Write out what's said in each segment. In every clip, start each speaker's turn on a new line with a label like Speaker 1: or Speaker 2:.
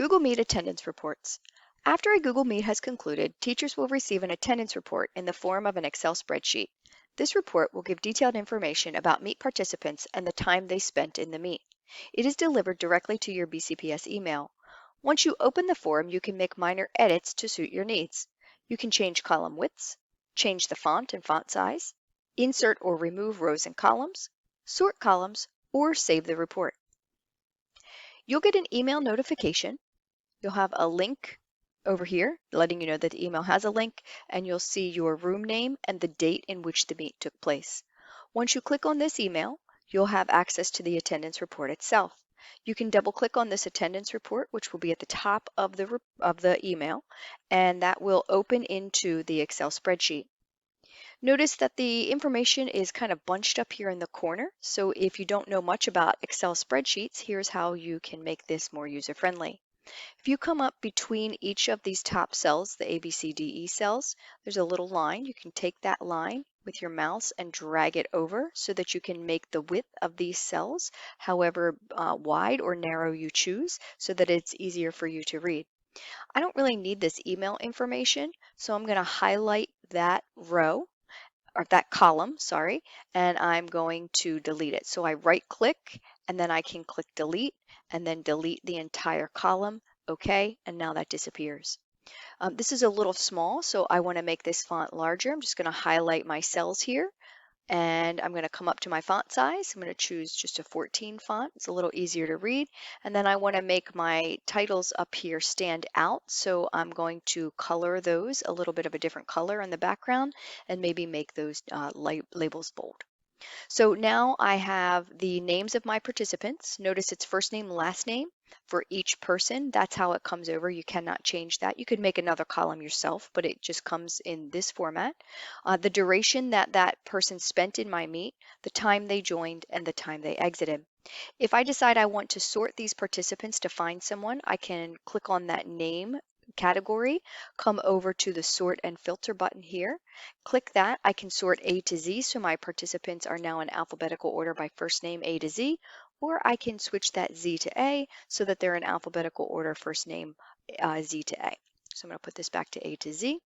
Speaker 1: Google Meet attendance reports. After a Google Meet has concluded, teachers will receive an attendance report in the form of an Excel spreadsheet. This report will give detailed information about Meet participants and the time they spent in the Meet. It is delivered directly to your BCPS email. Once you open the form, you can make minor edits to suit your needs. You can change column widths, change the font and font size, insert or remove rows and columns, sort columns, or save the report. You'll get an email notification. You'll have a link over here letting you know that the email has a link, and you'll see your room name and the date in which the meet took place. Once you click on this email, you'll have access to the attendance report itself. You can double click on this attendance report, which will be at the top of the email, and that will open into the Excel spreadsheet. Notice that the information is kind of bunched up here in the corner, so if you don't know much about Excel spreadsheets, here's how you can make this more user-friendly. If you come up between each of these top cells, the A, B, C, D, E cells, there's a little line. You can take that line with your mouse and drag it over so that you can make the width of these cells however wide or narrow you choose so that it's easier for you to read. I don't really need this email information, so I'm going to highlight that row or that column, sorry, and I'm going to delete it. So I right click and then I can click delete and then delete the entire column. Okay, and now that disappears. This is a little small, so I want to make this font larger. I'm just going to highlight my cells here, and I'm going to come up to my font size. I'm going to choose just a 14 font. It's a little easier to read. And then I want to make my titles up here stand out, so I'm going to color those a little bit of a different color in the background and maybe make those labels bold. So now I have the names of my participants. Notice it's first name, last name for each person. That's how it comes over. You cannot change that. You could make another column yourself, but it just comes in this format. The duration that that person spent in my meet, the time they joined, and the time they exited. If I decide I want to sort these participants to find someone, I can click on that name category, come over to the sort and filter button here. Click that. I can sort A to Z, so my participants are now in alphabetical order by first name A to Z, or I can switch that Z to A so that they're in alphabetical order first name Z to A. So I'm going to put this back to A to Z.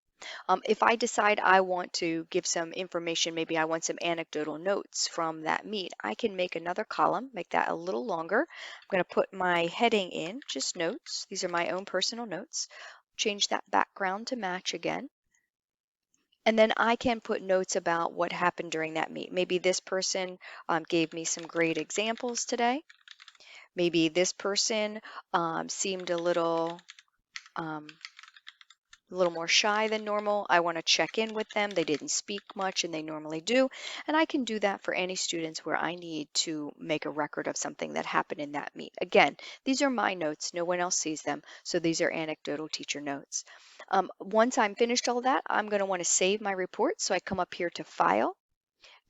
Speaker 1: If I decide I want to give some information, maybe I want some anecdotal notes from that meet, I can make another column, make that a little longer. I'm going to put my heading in, just notes. These are my own personal notes. Change that background to match again. And then I can put notes about what happened during that meet. Maybe this person gave me some great examples today. Maybe this person seemed a little more shy than normal. I want to check in with them. They didn't speak much and they normally do. And I can do that for any students where I need to make a record of something that happened in that meet. Again, these are my notes. No one else sees them. So these are anecdotal teacher notes. Once I'm finished all that, I'm going to want to save my report. So I come up here to File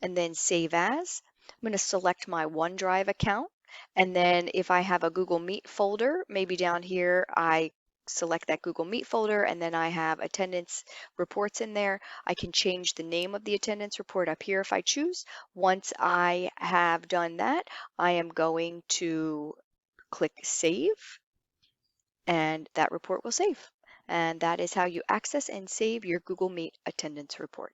Speaker 1: and then Save As. I'm going to select my OneDrive account. And then if I have a Google Meet folder, maybe down here I select that Google Meet folder, and then I have attendance reports in there. I can change the name of the attendance report up here if I choose. Once I have done that, I am going to click Save, and that report will save. And that is how you access and save your Google Meet attendance report.